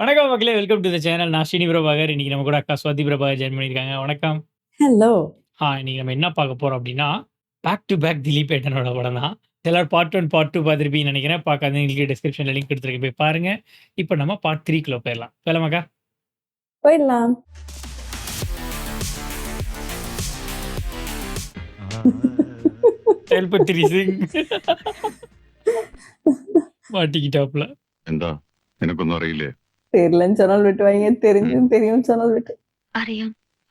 வணக்கம் மக்களே! Welcome to the channel. நான் ஸ்ரீனி பிரபாகர். இன்னைக்கு நம்ம கூட அக்கா ஸ்வாதி பிரபாகர் ஜாயின் பண்ணியிருக்காங்க. வணக்கம். ஹலோ. இன்னைக்கு நம்ம என்ன பார்க்க போறோம் அப்டின்னா, பேக் டூ பேக் திலீப் ஏட்டனோட படம் தான். எல்லாரும் பார்ட் 1, பார்ட் 2 பார்த்திருப்பீங்கன்னு நெனைக்கிறேன். பார்க்காதவங்களுக்கு டிஸ்கிரிப்ஷன்ல லிங்க் குடுத்துருக்கேன். போய் பாருங்க. இப்ப நம்ம பார்ட் 3க்குள்ள போயிரலாம். போலாமாக்கா? போயிடலாம். செயல்பத்திரி சிங் மாட்டிக்கிட்டாப்ல. എന്താ നിനക്കൊന്നും അറിയില്ലേ? തെരില്ലെന്ന് ചാനൽ വിട്ട് വാങ്ങിയ തെരിഞ്ഞും തെരിയും ചാനൽ വിട്ട്. അറിയാം,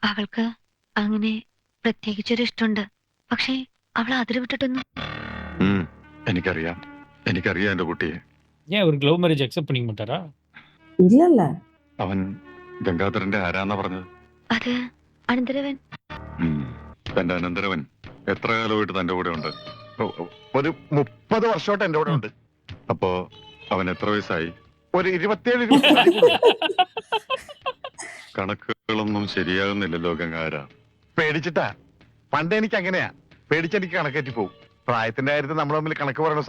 അവൾക്ക് അങ്ങനെ പ്രത്യേകിച്ചൊരു ഇഷ്ടമുണ്ട്. പക്ഷേ അവൾ അതിര് വിട്ടിട്ടൊന്നും. എനിക്കറിയാം എനിക്കറിയാം എന്റെ കുട്ടിയെ. ஏன் அவருக்கு லவ் மேரேஜ் அக்செப்ட் பண்ணிக்க மாட்டாரா? ഇല്ലല്ല. അവൻ ഗംഗാധരന്റെ ആരാന്നാ പറഞ്ഞത്? അത് അനന്തരവൻ. തന്റെ അനന്തരവൻ എത്ര കാലമായിട്ട് തന്റെ കൂടെ ഉണ്ട്? ഒരു 30 വർഷമായിട്ട് എന്റെ കൂടെ ഉണ്ട്. അപ്പോ അവൻ എത്ര വയസ്സായി? ഒരു 27. കണക്കുകളൊന്നും ശരിയാകുന്നില്ലല്ലോ ഗംഗാര. പേടിച്ചിട്ടാ. പണ്ട് എനിക്ക് അങ്ങനെയാ. പേടിച്ചെനിക്ക് കണക്കേറ്റി പോകും. പ്രായത്തിന്റെ കാര്യത്തിൽ നമ്മൾ തമ്മിൽ കണക്ക് പറയണ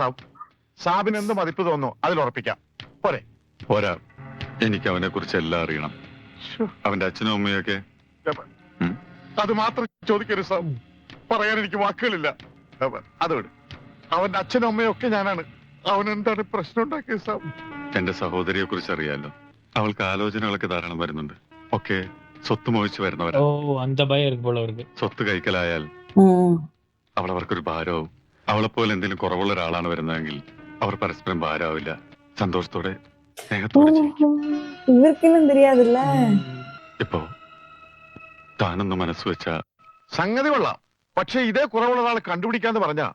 സാബിന് എന്ത് മതിപ്പ് തോന്നുന്നു അതിൽ ഉറപ്പിക്കാം. പോരെ? പോരാ. എനിക്ക് അവനെ കുറിച്ച് എല്ലാം അറിയണം. അവന്റെ അച്ഛനും അമ്മയൊക്കെ. അത് മാത്രം ചോദിക്കരുത് സാബ്. പറയാൻ എനിക്ക് വാക്കുകളില്ല. അതോട് അവന്റെ അച്ഛനും അമ്മയും ഒക്കെ ഞാനാണ്. അവൻ എന്താണ് പ്രശ്നം ഉണ്ടാക്കിയത് സാബ്? എന്റെ സഹോദരിയെ കുറിച്ച് അറിയാലോ. അവൾക്ക് ആലോചനകളൊക്കെ ധാരാളം വരുന്നുണ്ട്. ഒക്കെ സ്വത്ത് മോഹിച്ചു വരുന്നവരാ. அந்த பயம் இருக்கு போல அவருக்கு. സ്വത്ത് കൈക്കലായാൽ അവൾ അവർക്കൊരു ഭാരവും. അവളെപ്പോലെ എന്തെങ്കിലും കുറവുള്ള ഒരാളാണ് വരുന്നതെങ്കിൽ അവർ പരസ്പരം ഭാരമാവില്ല. സന്തോഷത്തോടെ സ്നേഹത്തോടെ ജീവിക്കും. ഇവർക്കൊന്നും தெரியாதுல்ல. ഇപ്പോ താനൊന്ന് മനസ്സ് വെച്ച സംഗതി കൊള്ളാം. പക്ഷെ ഇതേ കുറവുള്ള ഒരാളെ കണ്ടുപിടിക്കാന്ന് പറഞ്ഞാ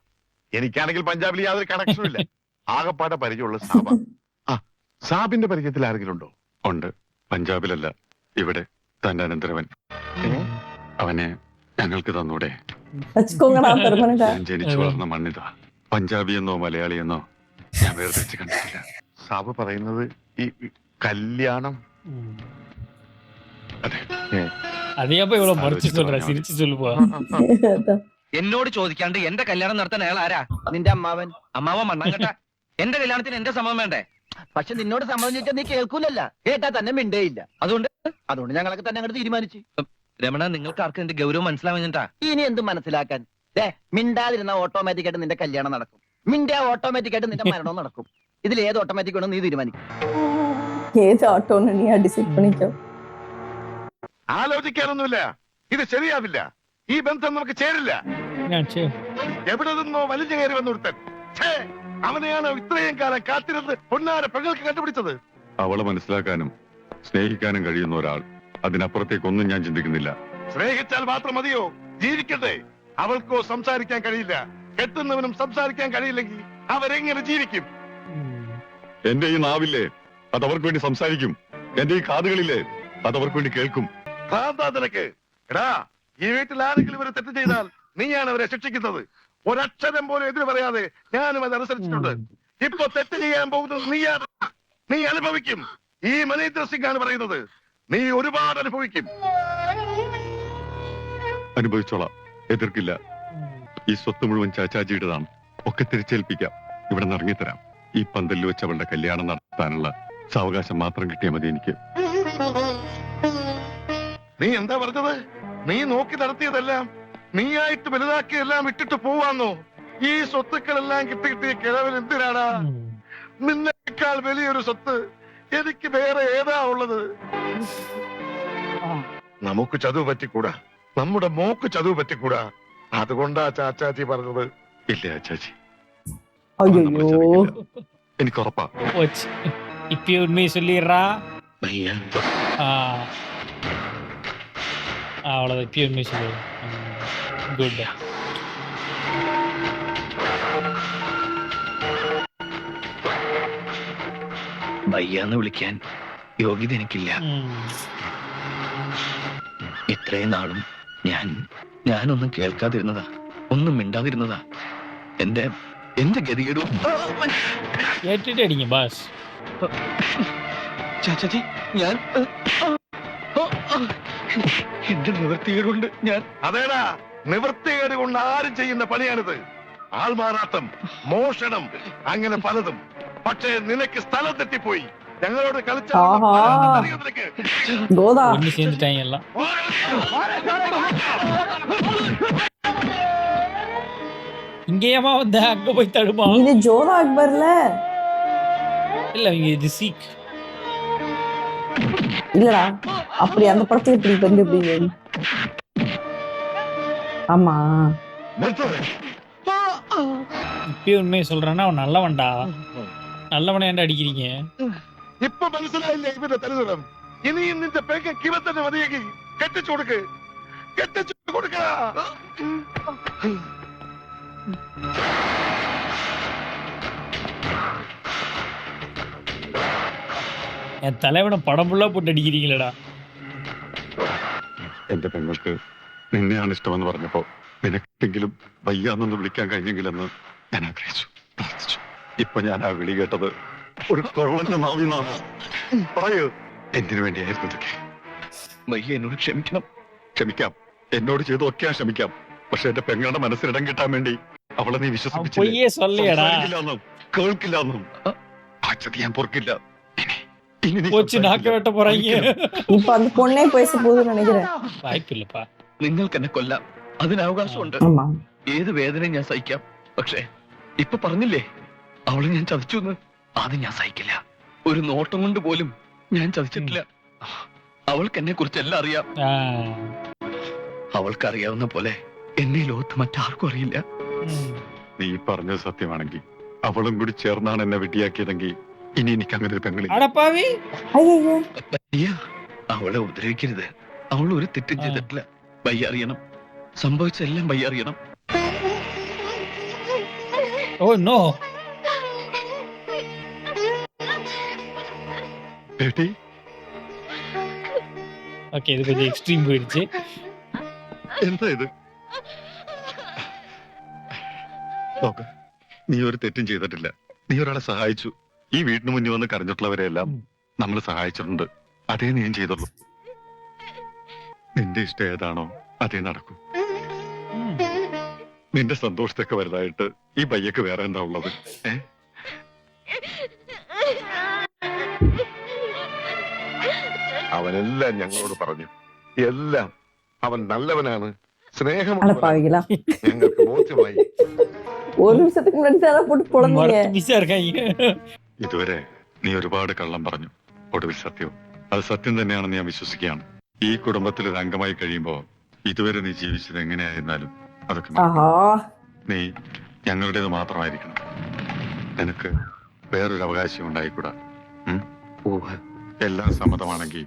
എനിക്കാണെങ്കിൽ പഞ്ചാബിൽ യാതൊരു കണക്ഷനും ഇല്ല. ആകപ്പാടെ പരിചയമുള്ള സാബ. സാബിന്റെ പരിചയത്തിൽ ആരെങ്കിലും ഉണ്ടോ? ഉണ്ട്. പഞ്ചാബിലല്ല, ഇവിടെ. തന്റെ അനന്തരവൻ. അവനെ ഞങ്ങൾക്ക് തന്നൂടെ? ഞാൻ ജനിച്ചു വളർന്ന മണ്ണിതാ. പഞ്ചാബി എന്നോ മലയാളി എന്നോ ഞാൻ വേർതിരിച്ച് കണ്ടിട്ടില്ല. സാബ് പറയുന്നത് ഈ കല്യാണം. അതെ. അതെയപ്പോ ഇവിടെ മറിച്ച് சொல்ற சிரிச்சு சொல்லுப்பா. എന്നോട് ചോദിക്കാണ്ട് എന്റെ കല്യാണം നടത്താൻ അയാൾ ആരാ? നിന്റെ അമ്മാവൻ. അമ്മാവൻ മണ്ണാങ്കട്ട. എന്റെ കല്യാണത്തിന് എന്റെ സമ്മതം വേണ്ടേ? പക്ഷെ നിന്നോട് സമ്മതം ചോദിച്ചാൽ നീ കേൾക്കൂലല്ല. കേട്ടാ തന്നെ മിണ്ടേയില്ല. അതുകൊണ്ട് ഞങ്ങളൊക്കെ തന്നെ അങ്ങോട്ട് തീരുമാനിച്ചു. രമണ, നിങ്ങൾക്ക് ആർക്കും എന്റെ ഗൗരവം മനസ്സിലാവുന്നിട്ടാ? ഇനി എന്ത് മനസ്സിലാക്കാൻ? മിണ്ടാതിരുന്ന ഓട്ടോമാറ്റിക് ആയിട്ട് നിന്റെ കല്യാണം നടക്കും. മിണ്ടാ ഓട്ടോമാറ്റിക് ആയിട്ട് നിന്റെ മരണവും നടക്കും. ഇതിൽ ഏത് ഓട്ടോമാറ്റിക് വേണം നീ തീരുമാനിക്കും. ഏത് ഓട്ടോ നീ ഡിസൈഡ് പണിക്കോ. ആലോചിക്കാനൊന്നുമില്ല. ഇത് ശരിയാവില്ല. ഈ ബന്ധം നമുക്ക് ചേരില്ല. എവിടെ നിന്നോ വലിഞ്ഞു കയറി വന്നൊരുത്തൻ. അവനെയാണ് ഇത്രയും കാലം കാത്തിരുന്ന് പൊന്നാര പെങ്ങൾക്ക് കണ്ടുപിടിച്ചത്. അവളെ മനസ്സിലാക്കാനും സ്നേഹിക്കാനും കഴിയുന്ന ഒരാൾ. അതിനപ്പുറത്തേക്കൊന്നും ഞാൻ ചിന്തിക്കുന്നില്ല. സ്നേഹിച്ചാൽ മാത്രം മതിയോ? ജീവിക്കട്ടെ. അവൾക്കോ സംസാരിക്കാൻ കഴിയില്ല. കെട്ടുന്നവനും സംസാരിക്കാൻ കഴിയില്ലെങ്കിൽ അവരെങ്ങനെ ജീവിക്കും? എന്റെ ഈ നാവില്ലേ, അതവർക്ക് വേണ്ടി സംസാരിക്കും. എന്റെ ഈ കാതുകളില്ലേ, അതവർക്ക് വേണ്ടി കേൾക്കും. നിനക്ക് എടാ, ഈ വീട്ടിൽ ആരെങ്കിലും ഒരു തെറ്റ് ചെയ്താൽ നീയാണ് അവരെ ശിക്ഷിക്കുന്നത്. ഒരക്ഷരം പോലും എതിര് പറയാതെ ഞാനും അത് അനുസരിച്ചിട്ടുണ്ട്. ഇപ്പൊ തെറ്റ് ചെയ്യാൻ പോകുന്നത് നീയാണ്. നീ അനുഭവിക്കും. ഈ മനീന്ദ്ര സിംഗ് ആണ് പറയുന്നത്. നീ ഒരുപാട് അനുഭവിക്കും. അനുഭവിച്ചോളാം, എതിർക്കില്ല. ഈ സ്വത്ത് മുഴുവൻ ചാച്ചാജിയുടേതാണ്. ഒക്കെ തിരിച്ചേൽപ്പിക്കാം. ഇവിടെ നിന്ന് ഇറങ്ങിത്തരാം. ഈ പന്തലിൽ വെച്ച് അവളുടെ കല്യാണം നടത്താനുള്ള സാവകാശം മാത്രം കിട്ടിയാൽ മതി എനിക്ക്. നീ എന്താ പറഞ്ഞത്? നീ നോക്കി നടത്തിയതെല്ലാം, നീയായിട്ട് വലുതാക്കിയെല്ലാം ഇട്ടിട്ട് പോവാന്നോ? ഈ സ്വത്തുക്കളെല്ലാം കിട്ടിയ കിഴവൻ എന്തിനാടാ? നിന്നേക്കാൾ വലിയൊരു സ്വത്ത് എനിക്ക് വേറെ ഏതാ ഉള്ളത്? നമുക്ക് ചതുവ് പറ്റിക്കൂടാ. നമ്മുടെ മോക്ക് ചതുവ് പറ്റിക്കൂടാ. അതുകൊണ്ടാ ചാച്ചാജി പറഞ്ഞത്. ഇല്ല ചാച്ചി, എനിക്ക് ഉറപ്പാ. இப்ப உண்மையை சொல்லிடுறா. அவ்வளவுதான். இப்ப உண்மையை சொல்லு. குட். ഭയ്യാന്ന് വിളിക്കാൻ യോഗ്യത എനിക്കില്ല. ഇത്രയും നാളും ഞാനൊന്നും കേൾക്കാതിരുന്നതാ, ഒന്നും മിണ്ടാതിരുന്നതാ. എന്റെ ഗതികേടും ஏற்றிட்டு பாஸ். ചാച്ചാജി, ഞാൻ എന്റെ നിവൃത്തികേടുകൊണ്ട് ഞാൻ. അതേടാ, നിവൃത്തികേട് കൊണ്ട് ആരും ചെയ്യുന്ന പണിയാണിത്. ആൾമാറാട്ടം, മോഷണം, അങ്ങനെ പലതും. പക്ഷേ നിനക്ക് സ്ഥലം തെറ്റിപ്പോയി. ഞങ്ങളോട് കളിച്ച ஆஹா. கோதா ஒண்ணு சேர்ந்துட்டாங்க எல்லாம். இங்கேயமா வந்த அங்க போய் தடுமா? இது ஜோதா அக்பர்ல இல்ல இங்க இது சீக். இல்லடா, அப்படி அந்த படத்துல இப்படி வந்து இப்படி ஆமா. இப்பயே உண்மையை சொல்றேன்னா அவன் நல்லவன்டா. நல்லவனை ஏன்டா அடிக்கிறீங்க? ഇപ്പൊ മനസ്സിലായില്ലേ ഇവരുടെ തരുതരം? ഇനിയും നിന്റെ പെങ്ങൾക്ക് ഇവ തന്നെ മതിയെങ്കിൽ കെട്ടിച്ചു കൊടുക്ക്, കെട്ടിച്ചു കൊടുക്ക. என் தலைவனை படம் ஃபுல்லா போட்டு அடிக்கிறீங்களடா. എന്റെ പെങ്ങൾക്ക് നിന്നെയാണ് ഇഷ്ടമെന്ന് പറഞ്ഞപ്പോ നിനക്കെങ്കിലും വയ്യാന്നൊന്ന് വിളിക്കാൻ കഴിഞ്ഞെങ്കിലെന്ന് ഞാൻ ആഗ്രഹിച്ചു, പ്രാർത്ഥിച്ചു. ഇപ്പൊ ഞാൻ ആ വിളി കേട്ടത് ഒരു കൊള്ളന്റെ നാവിനാണ്. പറയൂ, എന്തിനു വേണ്ടിയായിരുന്നു ഇതൊക്കെ? വയ്യ, എന്നോട് ക്ഷമിക്കണം. ക്ഷമിക്കാം, എന്നോട് ചെയ്തൊക്കെ ക്ഷമിക്കാം. പക്ഷെ എന്റെ പെങ്ങളുടെ മനസ്സിലിടം കിട്ടാൻ വേണ്ടി അവളെ നീ വിശ്വസിപ്പിച്ചില്ലേ? பொய்யே சொல்லியடா. സംസാരിക്കില്ലെന്നും കേൾക്കില്ലെന്നും ആ ചതി ഞാൻ പൊറുക്കില്ല. ഇനി നീ போச்சு நாக்க வெட்ட போறாங்க. இப்ப அந்த பொண்ணே பேச போகுதுன்னு நினைக்கிறேன். வாய்ப்பு இல்லப்பா. നിങ്ങൾക്ക് എന്നെ കൊല്ലാം, അതിന് അവകാശമുണ്ട്. ஆமா. ഏത് വേദനയും ഞാൻ സഹിക്കാം. പക്ഷേ ഇപ്പൊ പറഞ്ഞില്ലേ അവളെ ഞാൻ ചതിച്ചു എന്ന്, അത് ഞാൻ സഹിക്കില്ല. ഒരു നോട്ടം കൊണ്ട് പോലും ഞാൻ ചതിച്ചിട്ടില്ല. അവൾക്ക് എന്നെ കുറിച്ച് എല്ലാം അറിയാം. അവൾക്ക് അറിയാവുന്ന പോലെ എന്നെ ലോകത്ത് മറ്റാർക്കും അറിയില്ല. നീ പറഞ്ഞത് സത്യമാണെങ്കിൽ അവളും കൂടി ചേർന്നാണ് എന്നെ വെട്ടിയാക്കിയതെങ്കിൽ ഇനി എനിക്ക് അങ്ങനെ ഒരു പെങ്ങളി. அடப்பாவி. ஐயோ, അയ്യ, അവളെ ഉപദ്രവിക്കരുത്. അവൾ ഒരു തെറ്റും ചെയ്തിട്ടില്ല. വയ്യ അറിയണം, സംഭവിച്ചെല്ലാം വയ്യ അറിയണം. Oh no. ബേട്ടി, ஓகே, இது கொஞ்சம் எக்ஸ்ட்ரீம் போயிடுச்சு. എന്താ ഇത്? നോക്ക്, നീ ഒരു തെറ്റും ചെയ്തിട്ടില്ല. നീ ഒരാളെ സഹായിച്ചു. ഈ വീടിന് മുന്നിൽ വന്ന് കരഞ്ഞിട്ടുള്ളവരെയെല്ലാം നമ്മൾ സഹായിച്ചിട്ടുണ്ട്. അതേ നീ ചെയ്തുള്ളൂ. നിന്റെ ഇഷ്ടം ഏതാണോ അതേ നടക്കൂ. നിന്റെ സന്തോഷത്തൊക്കെ വലുതായിട്ട് ഈ പയ്യക്ക് വേറെ എന്താ ഉള്ളത്? അവനെല്ലാം ഞങ്ങളോട് പറഞ്ഞു. എല്ലാം അവൻ നല്ലവനാണ്, സ്നേഹമുള്ളവനാണ്. அடப்பாவிங்களா, ഞങ്ങൾക്ക് ബോധ്യമായി. ஒரு நிமிஷத்துக்கு முன்னாடி தான் போட்டு பொழந்தீங்க. மரத்து பிசா இருக்காங்க. ഇതുവരെ നീ ഒരുപാട് കള്ളം പറഞ്ഞു. ഒടുവിൽ സത്യവും. അത് സത്യം തന്നെയാണെന്ന് ഞാൻ വിശ്വസിക്കുകയാണ്. ഈ കുടുംബത്തിൽ ഒരു അംഗമായി കഴിയുമ്പോ ഇതുവരെ നീ ജീവിച്ചത് എങ്ങനെയായിരുന്നാലും അതൊക്കെ മറക്കും. ஆஹா, നീ ഞങ്ങളുടേത് മാത്രമായിരിക്കണം. നിനക്ക് വേറൊരു അവകാശം ഉണ്ടായിക്കൂടാ. എല്ലാം സമ്മതമാണെങ്കിൽ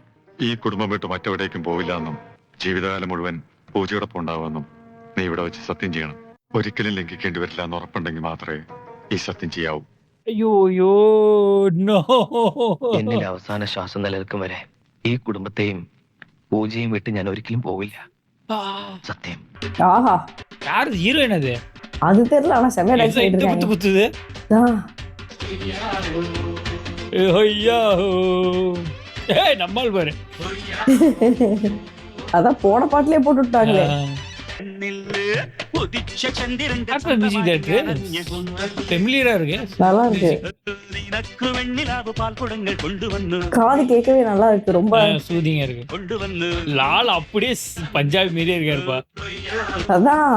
ഈ കുടുംബം വിട്ട് മറ്റെവിടേക്കും പോവില്ല എന്നും ജീവിതകാലം മുഴുവൻ പൂജയോടൊപ്പം ഉണ്ടാവുമെന്നും നീ ഇവിടെ വെച്ച് സത്യം ചെയ്യണം. ഒരിക്കലും ലംഘിക്കേണ്ടി വരില്ല എന്ന് ഉറപ്പുണ്ടെങ്കിൽ മാത്രമേ ഈ സത്യം ചെയ്യാവൂ. ஐயோ ஐயோ நோ. എന്നിൽ അവസാന ശ്വാസം നിലനിൽക്കും വരെ ഈ കുടുംബത്തെയും പൂജയും വിട്ട് ഞാൻ ഒരിക്കലും പോവില്ല. സത്യം. ஆஹா, யாரு ஹீரோயின் அது? அது தெரியல, ஆனா செமையா டான்ஸ் இந்த ஆடிட்டு குத்து இருக்காங்க. குத்துது. ஐயா, ஏய் நம்மால் பாரு. அதான் போன பாட்டுலயே போட்டு விட்டாங்களே. மியூசிக் டைரக்டர் ஃபெமிலியரா இருக்கு. நல்லா இருக்கு, காது கேட்கவே நல்லா இருக்கு. ரொம்ப சூதிங்கா இருக்கு. லால் அப்படியே பஞ்சாபி மாரியே இருக்காருப்பா. அதான்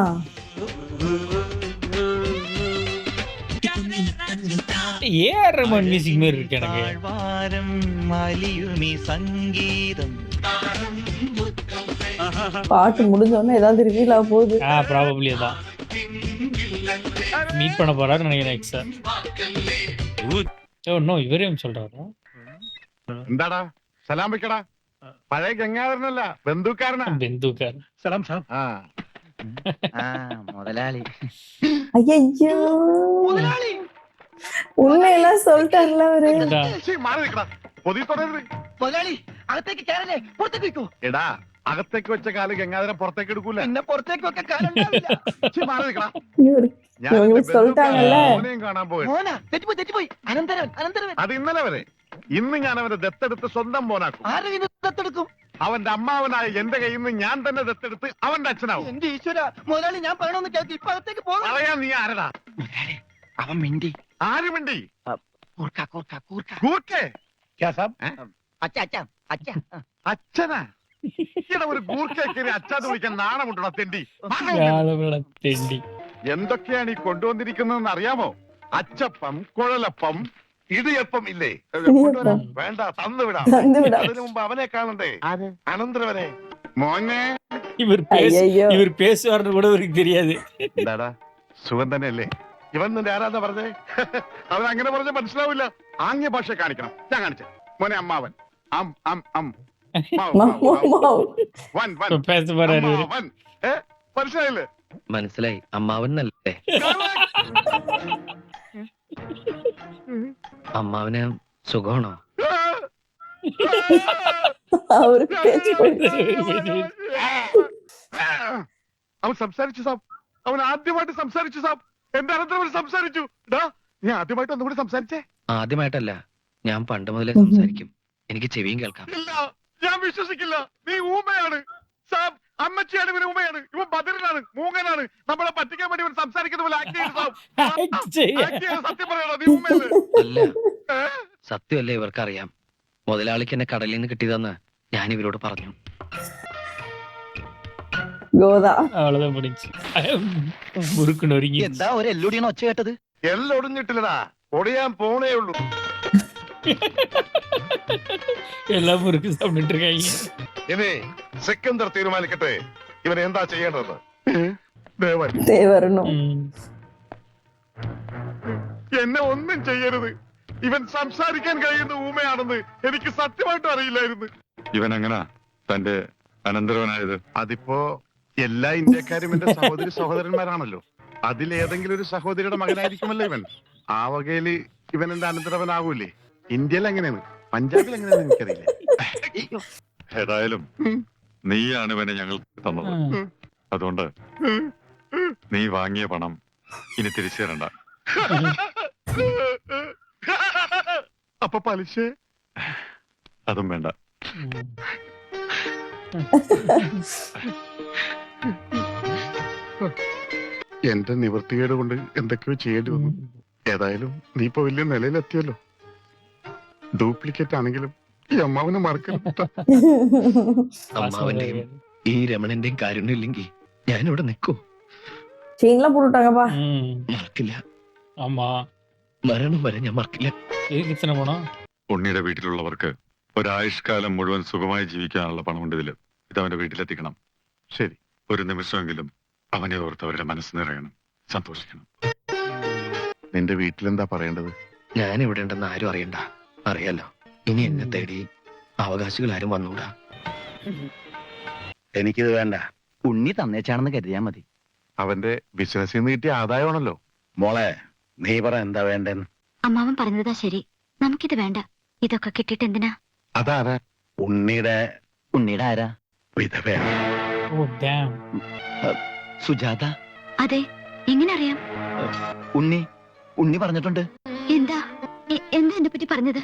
ஏஆர் ரஹ்மான் மியூசிக் மாதிரி இருக்கு எனக்கு. பாட்டு முடிஞ்ச உடனே ஏதாவது ரிவீல் ஆக போகுது. ப்ராபபிளி அதான் மீட் பண்ண போறாரு நினைக்கிறேன். எக்ஸா ஓ நோ, இவரையும் சொல்றாரு. എന്താടാ സലാം വെക്കടാ. പഴയ ഗംഗാധരനല്ല, ബന്ധുക്കാരനാ. ബന്ധുക്കാർ. സലാം സാബ്. മുതലാളി. ஐயோ, உண்மையெல்லாம் சொல்லிட்டார்ல அவரு. മാറി നിൽക്കടാ, പൊതി തുടരുത്. മുതലാളി അകത്തേക്ക് കയറല്ലേ, പുറത്തേക്ക് വെക്കൂ. എടാ, അകത്തേക്ക് വെച്ച കാല് ഗംഗാധരൻ പുറത്തേക്ക് എടുക്കൂല. പിന്നെ പുറത്തേക്ക് വെക്കാൻ കാലം ഉണ്ടാവില്ല. മാറി നിൽക്കടാ. ഞാൻ இவங்களுக்கு சொல்லிட்டாங்கல்ல. മോനെയും കാണാൻ പോയി. മോനാ, തെറ്റിപ്പോയി. അനന്തരവൻ. അത് ഇന്നലെ വരെ. ഇന്ന് ഞാൻ അവനെ ദത്തെടുത്ത് സ്വന്തം മോനാക്കും. ആരെ ദത്തെടുക്കും? അവന്റെ അമ്മാവനായ എന്റെ കയ്യിൽ നിന്ന് ഞാൻ തന്നെ ദത്തെടുത്ത് അവന്റെ അച്ഛനാവും. എന്റെ ഈശ്വര, മുതലാളി ഞാൻ പറയണമെന്ന് കേൾക്കും. ഇപ്പൊ അകത്തേക്ക് പോകാം. പറയാൻ നീ ആരടാ? അവൻ മിണ്ടി. ആര് മിണ്ടി? കൂർക്ക. കൂർക്കേ? ക്യാ സാബ് അച്ഛ അച്ഛ അച്ഛ അച്ഛനാ ഇവിടെ ഒരു ഗൂർക്കേരി അച്ഛാന്ന് വിളിക്കാൻ നാണമുണ്ടോ തെണ്ടി തെണ്ടി. എന്തൊക്കെയാണ് ഈ കൊണ്ടുവന്നിരിക്കുന്നതെന്ന് അറിയാമോ? അച്ചപ്പം, കുഴലപ്പം, ഇടിയപ്പം ഇല്ലേ? ഇടിയപ്പം. വേണ്ട, തന്നുവിടാം. തന്നുവിടാം. അതിനു മുമ്പ് അവനെ കാണണ്ടേ? അനന്തരവനെ. മോനെ അയ്യോ ഇവർ പേസുവാറിന് കൂടെ ഇവർക്ക് தெரியாது. എന്താടാ, സുഖം തന്നെയല്ലേ? ഇവൻ നിന്റെ ആരാധന പറഞ്ഞേ? അവൻ അങ്ങനെ പറഞ്ഞ മനസ്സിലാവില്ല. ആംഗ്യ ഭാഷ കാണിക്കണം. ഞാൻ കാണിച്ചേ. മോനെ അമ്മാവൻ. അം അം അം മാവ്, മാവ്, മാവ്. വൻ വൻ പേസ പോறாரு. അമ്മാവൻ. മനസ്സിലായില്ലേ? മനസ്സിലായി, അമ്മാവൻ നല്ലേ. അമ്മാവന് സുഖമാണോ? അവർക്ക് പേച്ച് പോയി. അവൻ സംസാരിച്ചു സാബ്. അവൻ ആദ്യമായിട്ട് സംസാരിച്ചു സാബ്. എന്റെ അനന്തരം സംസാരിച്ചു. നീ ആദ്യമായിട്ട് ഒന്നുകൂടി സംസാരിച്ചേ. ആദ്യമായിട്ടല്ല, ഞാൻ പണ്ട് മുതലേ സംസാരിക്കും. എനിക്ക് ചെവിയും കേൾക്കാം. ഇല്ല, ഞാൻ വിശ്വസിക്കില്ല. നീ ഊമയാണ് സാബ്. അമ്മച്ചിയാണ്, ഇവൻ ഊമയാണ്. ഇവൻ ബദറിനാണ്, മൂങ്ങനാണ്. നമ്മളെ പറ്റിക്കാൻ വേണ്ടി ഇവൻ സംസാരിക്കുന്ന പോലെ ആക്ട് ചെയ്ത് സാബ്. ആക്ട് ചെയ്ത് സത്യം പറയണോ? നീ ഊമയല്ലേ? അല്ല, സത്യമല്ലേ ഇവർക്കറിയാം. മുതലാളിക്ക് എന്നെ കടലിൽ നിന്ന് കിട്ടിയതെന്ന് ഞാൻ ഇവരോട് പറഞ്ഞു. ഗോദ அவ்வளவுதான் முடிஞ்சு. முறுக்குன்னு ഒരുങ്ങി. എന്താ ഒരു എല്ലുടിയാണ് ഒച്ച കേട്ടത്? എല്ലാം ഒടിഞ്ഞിട്ടില്ലടാ, ഒടിയാൻ പോണേ ഉള്ളൂ. எல்லாம் முறுக்கு சாப்பிட்டு இருக்காங்க. ഇനി സെക്കന്ദർ തീരുമാനിക്കട്ടെ ഇവൻ എന്താ ചെയ്യേണ്ടത്. ദേവൻ വരണം. എന്നെ ഒന്നും ചെയ്യരുത്. ഇവൻ സംസാരിക്കാൻ കഴിയുന്ന ഊമയാണെന്ന് എനിക്ക് സത്യമായിട്ടും അറിയില്ലായിരുന്നു. ഇവൻ എങ്ങനാ തന്റെ അനന്തരവനായത്? അതിപ്പോ എല്ലാ ഇന്ത്യക്കാരും എന്റെ സഹോദരി സഹോദരന്മാരാണല്ലോ. അതിലേതെങ്കിലും ഒരു സഹോദരിയുടെ മകനായിരിക്കുമല്ലോ ഇവൻ. ആ വകയില് ഇവൻ എന്റെ അനന്തരവനാകൂലേ? ഇന്ത്യയിൽ എങ്ങനെയാണ്, പഞ്ചാബിൽ എങ്ങനെയാണെന്ന് എനിക്കറിയില്ല. ഏതായാലും നീയാണ് ഇവനെ ഞങ്ങൾക്ക് തന്നത്. അതുകൊണ്ട് നീ വാങ്ങിയ പണം ഇനി തിരിച്ചു തരണ്ട. അപ്പൊ പലിശ അതും വേണ്ട. എന്റെ നിവൃത്തികേട് കൊണ്ട് എന്തൊക്കെയോ ചെയ്യേണ്ടി വന്നു. ഏതായാലും നീ ഇപ്പൊ വലിയ നിലയിലെത്തിയല്ലോ. ഡ്യൂപ്ലിക്കേറ്റ് ആണെങ്കിലും ഈ അമ്മാവനെ മറക്കരുത്. അമ്മാവന്റെയും ഈ രമണന്റെയും കാര്യം ഇല്ലെങ്കിൽ ഞാനിവിടെ നിൽക്കൂ. செயின்லாம் போட்டுட்டாங்கப்பா. മറക്കില്ല. ஆமா. മരണം വരെ ഞാൻ മറക്കില്ല. எதுக்கு இத்தனை பணம்? ഉണ്ണിയുടെ വീട്ടിലുള്ളവർക്ക് ഒരായുഷ്കാലം മുഴുവൻ സുഖമായി ജീവിക്കാനുള്ള പണമുണ്ട് ഇതില്. ഇതവന്റെ വീട്ടിലെത്തിക്കണം. ശരി, ഒരു നിമിഷമെങ്കിലും അവനെ ഓർത്ത് അവരുടെ മനസ്സ് നിറയണം, സന്തോഷിക്കണം. നിന്റെ വീട്ടിലെന്താ പറയേണ്ടത്? ഞാൻ ഇവിടെ ഉണ്ടെന്ന് ആരും അറിയണ്ട. അറിയാലോ, ഇനി എന്നെ തേടി അവകാശികൾ ആരും വന്നൂടാ. എനിക്കിത് വേണ്ട. ഉണ്ണി തന്നേച്ചാണെന്ന് കരുതിയാ മതി. അവന്റെ ബിസിനസ്സിൽ നിന്ന് കിട്ടിയ ആദായമാണല്ലോ. മോളെ, നീ പറ എന്താ വേണ്ടെന്ന്. അമ്മാവൻ പറഞ്ഞതാ ശരി. നമുക്കിത് വേണ്ട. ഇതൊക്കെ കിട്ടിയിട്ട് എന്തിനാ? അതാരാ? ഉണ്ണിയുടെ ആരാ? വിധവയാണ്. ஓ damn. സുജാത. അതെ, എങ്ങനെ അറിയാം? ഉണ്ണി പറഞ്ഞിട്ടുണ്ട്. എന്താ എന്താ എന്നെ പറ്റി പറഞ്ഞത്?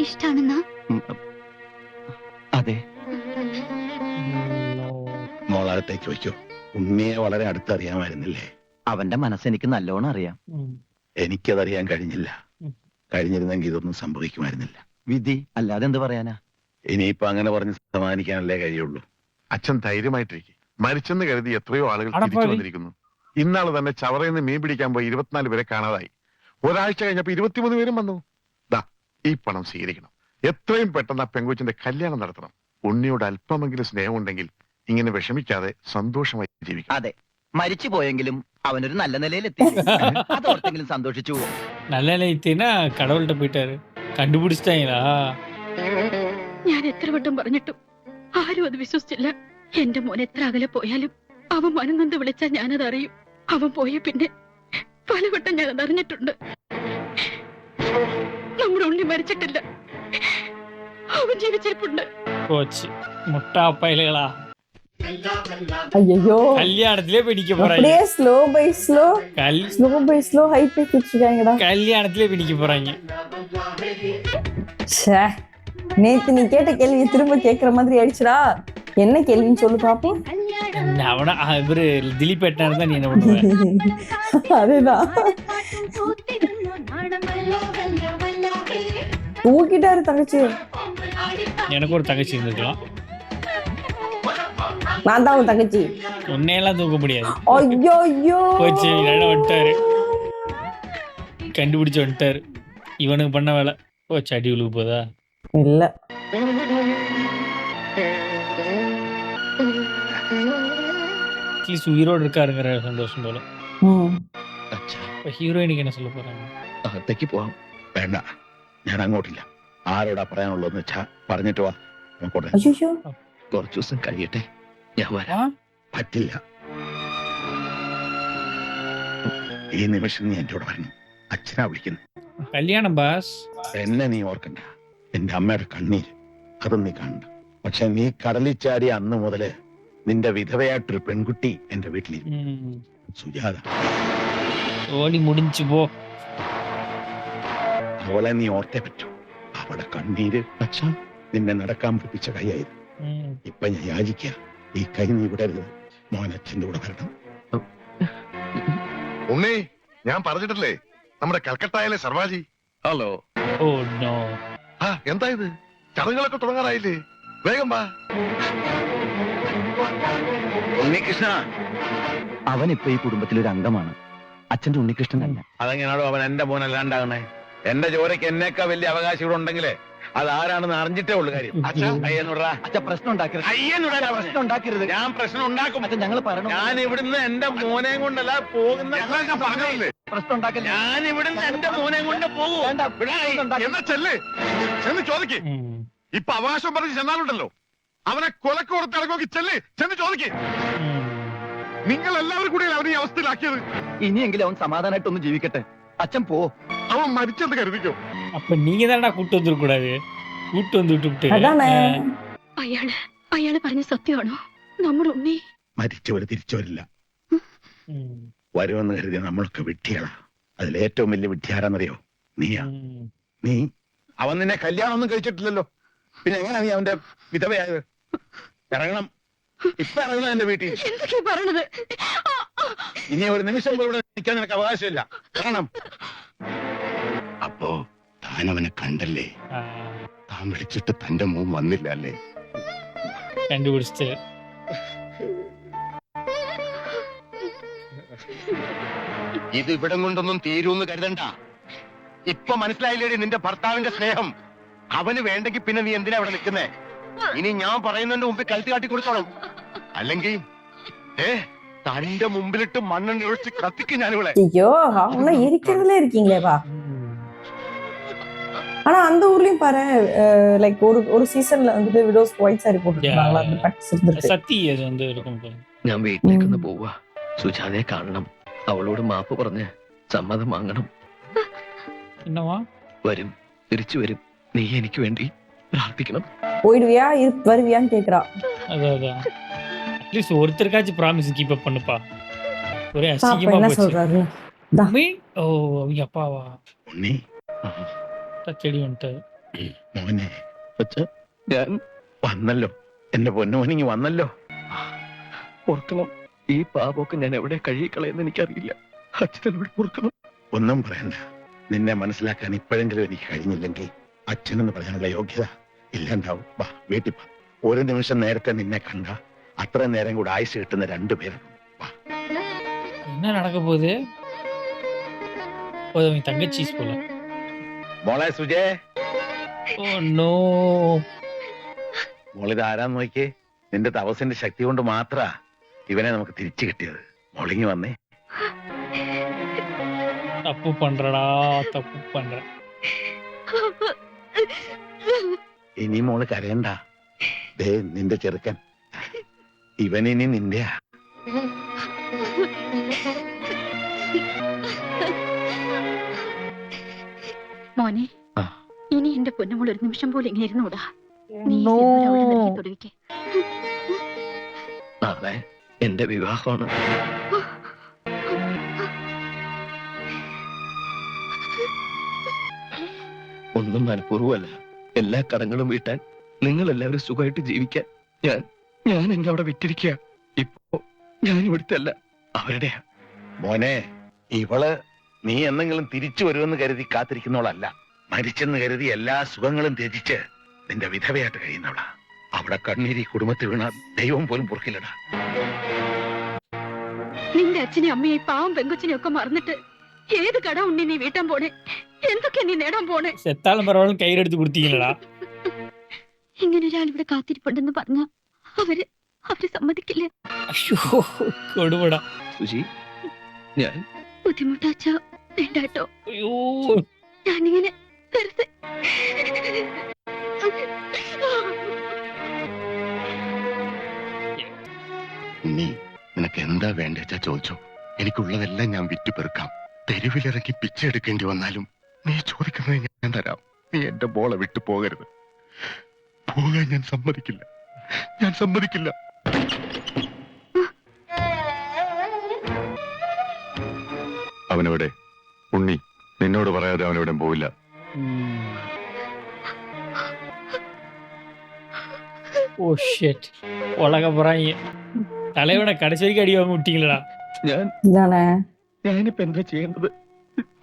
ഇഷ്ടാണെന്നാ? അതെ. മോളകത്തേക്ക് വയ്ക്കോ. ഉണ്ണിയെ വളരെ അടുത്തറിയാമായിരുന്നില്ലേ? അവന്റെ മനസ്സ് എനിക്ക് നല്ലോണം അറിയാം. എനിക്കതറിയാൻ കഴിഞ്ഞില്ല. കഴിഞ്ഞിരുന്നെങ്കിൽ ഇതൊന്നും സംഭവിക്കുമായിരുന്നില്ല. വിധി അല്ലാതെ എന്ത് പറയാനാ? ഇനിയിപ്പോ അങ്ങനെ പറഞ്ഞ് സമാധാനിക്കാനല്ലേ കഴിയുള്ളൂ. അച്ഛൻ ധൈര്യമായിട്ടിരിക്കും. മരിച്ചെന്ന് കരുതി എത്രയോ ആളുകൾ അടപ്പാളി. തിരിച്ചു വന്നിരിക്കുന്നു. ഇന്നാള് തന്നെ ചവറയിൽ നിന്ന് മീൻ പിടിക്കാൻ പോയി 24 പേരെ കാണാതായി. ഒരാഴ്ച കഴിഞ്ഞപ്പോ 23 പേരും വന്നു. ദാ, ഈ പണം സ്വീകരിക്കണം. എത്രയും പെട്ടെന്ന് ആ പെങ്കൊച്ചിന്റെ കല്യാണം നടത്തണം. ഉണ്ണിയോട് അല്പമെങ്കിലും സ്നേഹമുണ്ടെങ്കിൽ ഇങ്ങനെ വിഷമിക്കാതെ സന്തോഷമായി ജീവിക്കാം. അതെ, മരിച്ചു പോയെങ്കിലും അവനൊരു നല്ല നിലയിലെത്തി. അതോർത്തെങ്കിലും സന്തോഷിച്ചു. நல்ல நிலைத்தினா கடவுள்கிட்ட போயிட்டாரு. കണ്ടുപിടിച്ചിട്ടാ. ഞാൻ എത്ര വട്ടം പറഞ്ഞിട്ടും ആരും അത് വിശ്വസിച്ചില്ല. എന്റെ മോൻ എത്ര അകലെ പോയാലും അവൻ മനംനൊന്ത് വിളിച്ചാൽ ഞാനത് അറിയും. അവൻ പോയ പിന്നെ പലവട്ടം ഞാനത് അറിഞ്ഞിട്ടുണ്ട്. നമ്മുടെ ഉണ്ണി മരിച്ചിട്ടില്ല, അവൻ ജീവിച്ചിരിപ്പുണ്ട്. போச்சு. முட்டா பயலுகளா. ஐயோ, கல்யாணத்திலே பிடிக்க போறாங்க. அப்படியே slow by slow high pace வச்சிருக்காங்கடா. கல்யாணத்திலே பிடிக்க போறாங்க. ச்சே, நேத்து நீ கேட்ட கேள்வி திரும்ப கேக்குற மாதிரி ஆயிடுச்சுடா. என்ன கேள்வின்னு சொல்லு பாப்போம். அவனா இவரு திலீப் ஏட்டனா இருந்தா நீ என்ன பண்ணுவ? அதேதான். தூக்கிட்டாரு தங்கச்சி. எனக்கு ஒரு தங்கச்சி இருந்திருக்கலாம். நான் தான் உன் தங்கச்சி. உன்னையெல்லாம் தூக்க முடியாது. ஐயோ ஐயோ. போச்சு, இடம் வந்துட்டாரு, கண்டுபிடிச்சு வந்துட்டாரு. இவனுக்கு பண்ண வேலை போச்சு. அடி விழுகு போதா? இல்ல. அட்லீஸ்ட் உயிரோடு இருக்காருங்கிற சந்தோஷம் போல. അച്ഛാ இப்போ ஹீரோயினுக்கு என்ன சொல்ல പോறாங்க? അകത്തേക്ക് പോവാം. വേണ്ട, ഞാൻ അങ്ങോട്ടില്ല. ആരോടാ പറയാനുള്ളതെന്ന് വെച്ചാ പറഞ്ഞിട്ട് വാ. നമുക്കോട്ടെ. ஐயோ. കുറച്ചു ദിവസം കഴിയട്ടെ, ഞാൻ വരാം. ആ? പറ്റില്ല. ഈ നിമിഷം നീ എന്റെ കൂടെ വരണം. അച്ഛനാ വിളിക്കുന്നു. கல்யாணம் பாஸ். എന്നെ നീ ഓർക്കണ്ട. എന്റെ അമ്മയുടെ കണ്ണീര് അതും നീ കാണണ്ട. പക്ഷെ നീ കടലിൽ ചാടിയ അന്ന് മുതല് നിന്റെ വിധവയായിട്ടൊരു പെൺകുട്ടി എന്റെ വീട്ടിലിരുന്നു. ம். സുജാത. ஓடி முடிஞ்சு போ. അവളെ നീ ഓർത്തേ പറ്റൂ. അവളുടെ കണ്ണീര് അച്ഛാ നിന്നെ നടക്കാൻ പഠിപ്പിച്ച കൈയായിരുന്നു. ம். ഇപ്പൊ ഞാൻ യാചിക്കുക, ഈ കൈ നീ വിടരുത്. മോൻ അച്ഛൻ്റെ കൂടെ വരണം. ഉണ്ണി, ഞാൻ പറഞ്ഞിട്ടില്ലേ നമ്മുടെ കൽക്കട്ടയിലെ സർവാജി. ഹലോ. Oh no. ആ എന്താ ഇത്? ചടങ്ങുകളൊക്കെ തുടങ്ങാറായില്ലേ? വേഗം വാ. ഉണ്ണികൃഷ്ണ. അവൻ ഇപ്പൊ ഈ കുടുംബത്തിലൊരു അംഗമാണ്. അച്ഛന്റെ ഉണ്ണികൃഷ്ണനല്ല. അതെങ്ങനെയാണോ അവൻ എന്റെ മോനല്ലാണ്ടാകണേ? എന്റെ ജോലിക്ക് എന്നേക്കാ വലിയ അവകാശം ഇവിടെ ഉണ്ടെങ്കിലേ അത് ആരാണെന്ന് അറിഞ്ഞിട്ടേ ഉള്ളു കാര്യം. അയ്യന്നുടാ. അച്ഛൻ പ്രശ്നം ഉണ്ടാക്കരുത്. അയ്യന്നുടാ പ്രശ്നം ഉണ്ടാക്കരുത്. ഞാൻ പ്രശ്നം ഉണ്ടാക്കും. അച്ഛൻ ഞങ്ങൾ പറയണം. ഞാൻ ഇവിടുന്ന് എന്റെ മോനെ കൊണ്ടല്ല പോകുന്ന. എല്ലാം ഞാൻ പറഞ്ഞതല്ലേ? പ്രശ്നം ഉണ്ടാക്കരുത്. ഞാൻ ഇവിടുന്ന് എന്റെ മോനെ കൊണ്ട് പോകും. വേണ്ട, പ്രശ്നം ഉണ്ടാക്കരുത്. എന്നാ ചെല്ല്, ചെന്ന് ചോദിക്ക്. ம். ഇപ്പൊ അവകാശം പറഞ്ഞ് ചെന്നാലുണ്ടല്ലോ, അവനെ കൊലക്ക് കൊടുത്ത് ഇറങ്ങി ചെല്ല്, ചെന്ന് ചോദിക്ക്. ம். നിങ്ങൾ എല്ലാവരും കൂടി അവനെ ഈ അവസ്ഥയിലാക്കിയത്. ഇനിയെങ്കിലും അവൻ സമാധാനമായിട്ടൊന്ന് ജീവിക്കട്ടെ. അച്ഛൻ പോ. അവൻ മരിച്ചെന്ന് കരുതിക്കോ. அப்ப நீங்க தான்டா கூட்டு வந்துடக்கூடாது. கூட்டு வந்து விட்டுவிட்டு அதானே. അയാള് പറഞ്ഞ സത്യമാണോ? നമ്മുടെ ഉണ്ണി മരിച്ചവര് തിരിച്ചു വരില്ല. ம். വരുമെന്ന് കരുതിയ നമ്മളൊക്കെ വിഡ്ഢികളാ. അതിലേറ്റവും വലിയ വിഡ്ഢിയാരാന്നറിയോ? നീയാ. ம். നീ. അവൻ നിന്നെ കല്യാണം ഒന്നും കഴിച്ചിട്ടില്ലല്ലോ. പിന്നെ എങ്ങനെയാ നീ അവന്റെ വിധവയായത്? ഇറങ്ങണം, ഇപ്പൊ ഇറങ്ങണം എന്റെ വീട്ടിൽ. എന്തൊക്കെയാ പറയണത്? ഇനി ഒരു നിമിഷം പോലും ഇവിടെ നിൽക്കാൻ നിനക്ക് അവകാശമില്ല. ഇറങ്ങണം. അപ്പോ താൻ അവനെ കണ്ടല്ലേ? ஆ, താൻ വിളിച്ചിട്ട് തന്റെ മോൻ വന്നില്ല അല്ലേ? கண்டுபிடிச்சிட்டு ഇത് ഇവിടം കൊണ്ടൊന്നും തീരൂന്ന് കരുതണ്ട. ഇപ്പൊ മനസ്സിലായില്ലേടി നിന്റെ ഭർത്താവിന്റെ സ്നേഹം? അവന് വേണ്ടെങ്കിൽ പിന്നെ നീ എന്തിനാ ഇവിടെ നിൽക്കുന്നേ? ഇനി ഞാൻ പറയുന്നതിന്റെ മുമ്പിൽ കഴുത്ത് കാട്ടി കൊടുത്തോളും. അല്ലെങ്കിൽ തന്റെ മുമ്പിലിട്ട് മണ്ണെണ്ണ ഒഴിച്ച് കത്തിക്കും ഞാനിവിടെ. ஐயோ, அவங்க இருக்கிறதுல இருக்கீங்களேப்பா. ம். ஆனா அந்த ஊர்லயும் பாரு, லைக் ஒரு சீசன்ல வந்துட்டு விடோஸ் ஒயிட் சாரி போட்டுருக்காங்களா, அந்த ப்ராக்டிஸ் இருந்திருக்கு. சத்தி அது வந்து இருக்கும் போல. ഞാൻ വീട്ടിലേക്കൊന്ന് പോവാ. സുജാതയെ കാണണം. അവളോട് മാപ്പ് പറഞ്ഞ് സമ്മതം വാങ്ങണം. என்னவா? വരും, തിരിച്ചു വരും. നീ എനിക്ക് വേണ്ടി പ്രാർത്ഥിക്കണം. போயிடுவியா வருவியான்னு கேக்குறா. அதான் அட்லீஸ்ட் ஒருத்தருக்காச்சும் ப்ராமிஸ் கீப் அப் பண்ணுப்பா. ஒரே பாப்பா அசிங்கமா என்ன போச்சு. சொல்றாரு. மீன் ஓ அவங்க அப்பாவா? ഉണ്ണി, ചെടി வந்துட்டாரு. മോനെ ഞാൻ വന്നല്ലോ. എന്റെ പൊന്നുമോനിങ്ങി വന്നല്ലോ. ഓർക്കണം, ഈ പാപമൊക്കെ ഞാൻ എവിടെ കഴുകിക്കളയെന്ന് എനിക്കറിയില്ല. അച്ഛനോട് ഓർക്കണം. ഒന്നും പറയണ്ട. നിന്നെ മനസ്സിലാക്കാൻ ഇപ്പോഴെങ്കിലും എനിക്ക് കഴിഞ്ഞില്ലെങ്കിൽ അച്ഛനെന്ന് പറയാനുള്ള യോഗ്യത ഇല്ലാണ്ടാവും. വാ, വീട്ടിൽ വാ. ഒരു നിമിഷം നേരത്തെ നിന്നെ കണ്ട അത്രയും നേരം കൂടെ ആയുസ് കിട്ടുന്ന രണ്ടുപേരാണ്. വാ. என்ன நடக்க போகுது? ஓ அவங்க தங்கச்சிஸ் போல. മോളെ സുജേ, ஓ நோ. മോളിത് ആരാന്ന് നോക്കിയേ. നിന്റെ തപസ്സിന്റെ ശക്തി കൊണ്ട് മാത്രാ ഇവനെ നമുക്ക് തിരിച്ചു കിട്ടിയത്. മോളിങ്ങി വന്നേ. தப்பு பண்றடா, தப்பு பண்ற. ഇനി മോള് കരയണ്ട. ദേ നിന്റെ ചെറുക്കൻ. ഇവനിനി നിന്റെയാ. മോനെ, ആ. ഇനി എന്റെ പൊന്നുമോൾ ഒരു നിമിഷം പോലും ഇങ്ങനെ ഇരുന്നൂടാ. നീ No. തൊടുവിക്കേ. നാളെ എന്റെ വിവാഹമാണ്. ഒന്നും മനഃപൂർവ്വമല്ല. എല്ലാ കടങ്ങളും വീട്ടാൻ, നിങ്ങൾ എല്ലാവരും സുഖമായിട്ട് ജീവിക്കാൻ ഞാൻ എന്നെ അവിടെ വിറ്റിരിക്കുക. ഇപ്പോ ഞാൻ ഇവിടുത്തെ അല്ല, അവരുടെയാ. മോനെ, ഇവള് നീ എന്തെങ്കിലും തിരിച്ചു വരുമെന്ന് കരുതി കാത്തിരിക്കുന്നവളല്ല. മരിച്ചെന്ന് കരുതി എല്ലാ സുഖങ്ങളും ത്യജിച്ച് നിന്റെ വിധവയായിട്ട് കഴിയുന്നവളാ. അവിടെ കണ്ണീരി കുടുംബത്തിൽ വീണ ദൈവം പോലും പൊറുക്കില്ലടാ. നിന്റെ അച്ഛനെയും അമ്മയെയും പാവം പെങ്കൊച്ചിനെയും ഒക്കെ മറന്നിട്ട് ഏത് കട ഉണ്ണി നീ വീട്ടാൻ പോണേ? എന്തൊക്കെയാ നീ നേടാൻ പോണേ? செத்தாலும் பரவாயில்ல കയ്യിലെടുത്ത് കൊടുത്തீங்களா? ഇങ്ങനെ ഒരാൾ ഇവിടെ കാത്തിരിപ്പുണ്ടെന്ന് പറഞ്ഞ അവര് സമ്മതിക്കില്ലേ? അയ്യോ കൊടുപടാ. സുജി, ഞാൻ ബുദ്ധിമുട്ടാച്ച വേണ്ടാട്ടോ. അയ്യോ ഞാനിങ്ങനെ വെറുതെ നീ നിനക്ക് എന്താ വേണ്ടേച്ചാ ചോദിച്ചോ. എനിക്കുള്ളതെല്ലാം ഞാൻ വിറ്റു പെറുക്കാം. തെരുവിലിറങ്ങി പിച്ചെടുക്കേണ്ടി വന്നാലും നീ ചോദിക്കുന്നത് ഞാൻ തരാം. നീ എന്റെ മോളെ വിട്ടു പോകരുത്. പോകാൻ ഞാൻ സമ്മതിക്കില്ല. ഞാൻ സമ്മതിക്കില്ല. അവനെവിടെ? ഉണ്ണി, നിന്നോട് പറയാതെ അവനെവിടെ പോവില്ല. ஓ ஷிட் உலக போறாங்க. தலையோட கடைசி வரைக்கும் அடி வாங்க விட்டீங்களா? ഇതാണ് ഞാനിപ്പോ എന്താ ചെയ്യേണ്ടത്?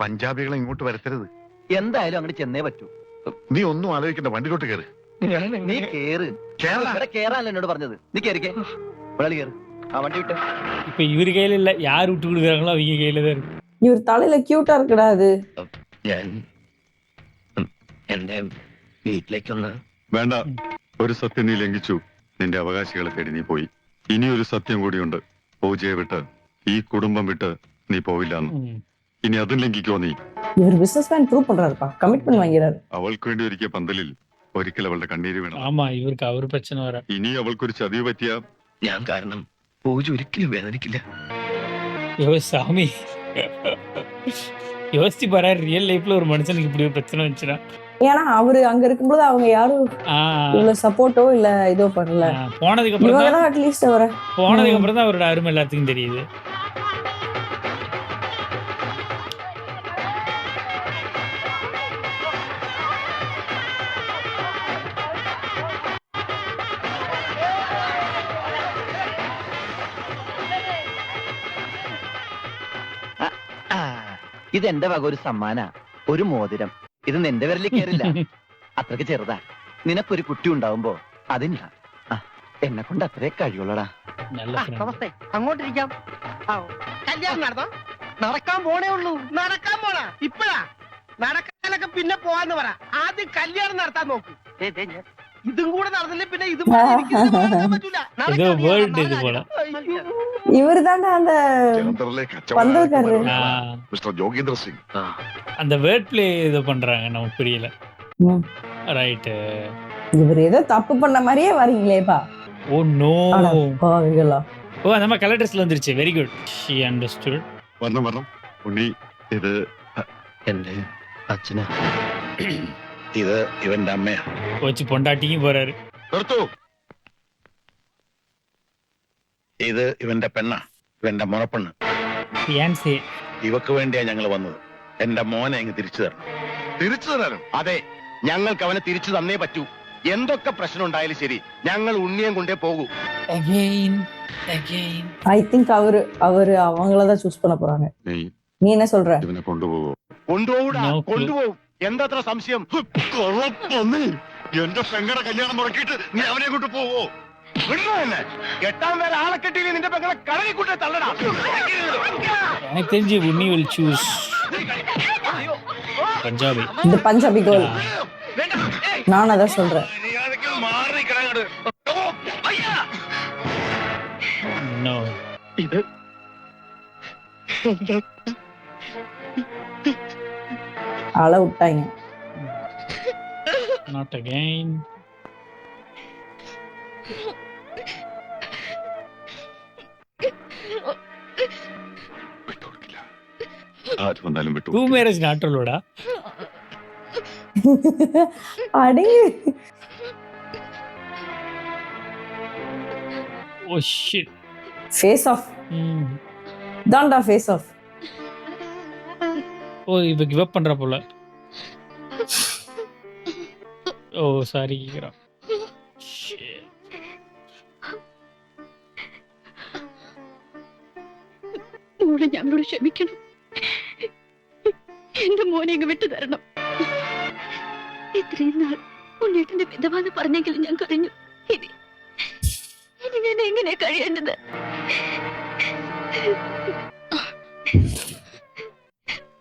പഞ്ചാബികളെ ഇങ്ങോട്ട് വരുത്തരുത്. എന്തായാലും അങ്ങനെ ചെന്നേ പറ്റൂ. നീ ഒന്നും ആലോചിക്കണ്ട, വണ്ടിയിലോട്ട് കയറി. നീ കേറ്. ഇവിടെ കേറാനല്ലോ എന്നോട് പറഞ്ഞത്. നീ കേറിക്കേ. ഇവിടെ കേറ്. ആ വണ്ടി വിട്ടേ. இப்ப இவரு கையில இல்ல, யார் விட்டு கொடுக்குறாங்களோ அவங்க கையில தான் இருக்கு. ഇവർ തലയില ക്യൂട്ടാ ഇരിക്കടാ അത്. ഞാൻ എന്റെ വീട്ടിലേക്കൊന്ന്. വേണ്ട, ഒരു സത്യം നീ ലംഘിച്ചു. നിന്റെ അവകാശികളെ തേടി നീ പോയി. ഇനിയൊരു സത്യം കൂടിയുണ്ട്. പൂജയെ വിട്ട്, ഈ കുടുംബം വിട്ട് നീ പോവില്ലാന്ന്. ഇനി അതും ലംഘിക്കോ നീ? ഇവർ ബിസിനസ്മാൻ ப்ரൂവ് பண்றாருப்பா. കമ്മിറ്റ്മെന്റ് വാങ്ങിறாரு. അവൾക്ക് വേണ്ടി ഒരുക്കിയ പന്തലിൽ ഒരിക്കൽ അവളുടെ കണ്ണീര് വീണു. ஆமா இவருக்கு அவர் பிரச்சனை வர. ഇനി അവൾക്കൊരു ചതിവ് പറ്റിയ ഞാൻ കാരണം പൂജ ഒരിക്കലും വേദനിക്കില്ല. ஐயோ சாமி யோசிச்சு பாரு, ரியல் லைஃப்ல ஒரு மனுஷனுக்கு இப்படி ஒரு பிரச்சனை வந்துச்சுன்னா. ஏன்னா அவரு அங்க இருக்கும்போது அவங்க யாரும் இவ்வளவு சப்போர்ட்டோ இல்ல இதோ பண்ணல. போனதுக்கு அப்புறம் இவங்க தான் அட்லீஸ்ட் அவரை போனதுக்கு அப்புறம் தான் அவரோட அருமை எல்லாத்துக்கும் தெரியுது. ഇത് എന്റെ വക ഒരു സമ്മാന, ഒരു മോതിരം. ഇത് നിന്റെ വിരലിൽ കയറില്ല, അത്രക്ക് ചെറുതാ. നിനക്കൊരു കുട്ടി ഉണ്ടാവുമ്പോ അതില്ല. എന്നെ കൊണ്ട് അത്രേ കഴിയുള്ളടാ. நல்ல friend. അങ്ങോട്ടിരിക്കാം. കല്യാണം നടന്നോ? നടക്കാൻ പോണേ ഉള്ളൂ. നടക്കാൻ പോണാ ഇപ്പഴാ? നടക്കാനൊക്കെ പിന്നെ പോവാന്ന് പറ. ആദ്യം കല്യാണം നടത്താൻ നോക്ക്. ഇതും കൂടെ നടന്നില്ലേ പിന്നെ ഇത് ஏதோ வேர்ல்ட் இது போல. இவர் தாண்டா அந்த ജലന്ധറിലെ പന്തൽക്കാരര്. മിസ്റ്റർ ജോഗീന്ദ്ര സിംഗ്. அந்த வேர்ட் பிளே இது பண்றாங்க, நமக்கு புரியல. ம். ரைட். இவர் ஏதோ தப்பு பண்ண மாதிரியே வரீங்களேப்பா. Oh no. பாவிகளா. ஓ நம்ம கலர் ட்ரெஸ்ல வந்துருச்சு. Very good. She understood. വരണം ഉണ്ണി. ഇത് എന്റെ അച്ഛന്. ഇത് ഇവന്റെ അമ്മയാ. வச்சு பொண்டாட்டியும் போறாரு. നിർത്തൂ. ഇത് ഇവന്റെ പെണ്ണ, ഇവന്റെ മുറപ്പെണ്ണ്. ഫിയാൻസേ. ഇവക്ക് വേണ്ടിയാ ഞങ്ങൾ വന്നത്. എന്റെ മോനെ അങ്ങ് തിരിച്ചു തരണം. തിരിച്ചു തരാനും? അതെ, ഞങ്ങൾക്ക് അവനെ തിരിച്ചു തന്നേ പറ്റൂ. എന്തൊക്കെ പ്രശ്നം ഉണ്ടായാലും ശരി, ഞങ്ങൾ ഉണ്ണിയം കൊണ്ടേ പോകൂ. Again. ஐ திங்க் அவரு அவங்கள தான் சூஸ் பண்ண போறாங்க. நீ என்ன சொல்ற? ഇവനെ കൊണ്ടുപോകോ? കൊണ്ടുപോകൂടാ, No clue. കൊണ്ടുപോകും. എന്താത്ര സംശയം? എന്റെ പെങ്ങളുടെ കല്യാണം മുടക്കിയിട്ട് നീ അവനെ കൊണ്ട് പോവോ? വിടണോ എന്നെ? എട്ടാം പേര് ആളെ കെട്ടിയില്ലേ നിന്റെ പെങ്ങളെ കടലിക്കൂട്ടെ തള്ളടാ. எனக்கு தெரிஞ்சு உன்னி will choose பஞ்சாபி. இந்த பஞ்சாபி கோல். நான் அதான் சொல்றேன். മാറി കിടങ്ങട്. No. ഇത് ஆள விட்டாங்க. Not again. വിട്ടുകൊടുക്കില്ല. ആര് വന്നാലും വിട്ടു. Two marriage not allowed. அடி. Oh shit. Face off. தான்டா ஃபேஸ் ஆஃப். ஓ இவ கிவ் அப் பண்றா போல. ஓ சாரி கேக்குறா. മോളെ ഞങ്ങളോട് ക്ഷമിക്കണം. എന്റെ മോനെ ഇങ്ങ് വിട്ടു തരണം. ഇത്രയും നാൾ ഉണ്ണേട്ടന്റെ വിധവാന്ന് പറഞ്ഞെങ്കിലും ഞാൻ കഴിഞ്ഞു. ഇനി ഞാൻ എങ്ങനെ കഴിയേണ്ടത്?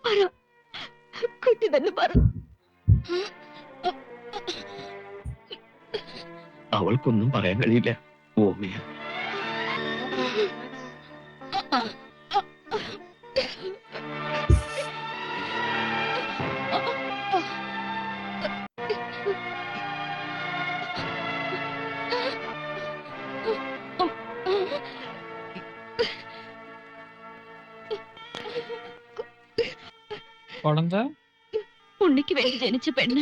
പറ, കുട്ടി തന്നെ പറ. അവൾക്കൊന്നും പറയാൻ കഴിയില്ല. ഓമയ குழந்தை ഉണ്ണിക്ക് വേണ്ടി ജനിച്ച പെണ്ണ്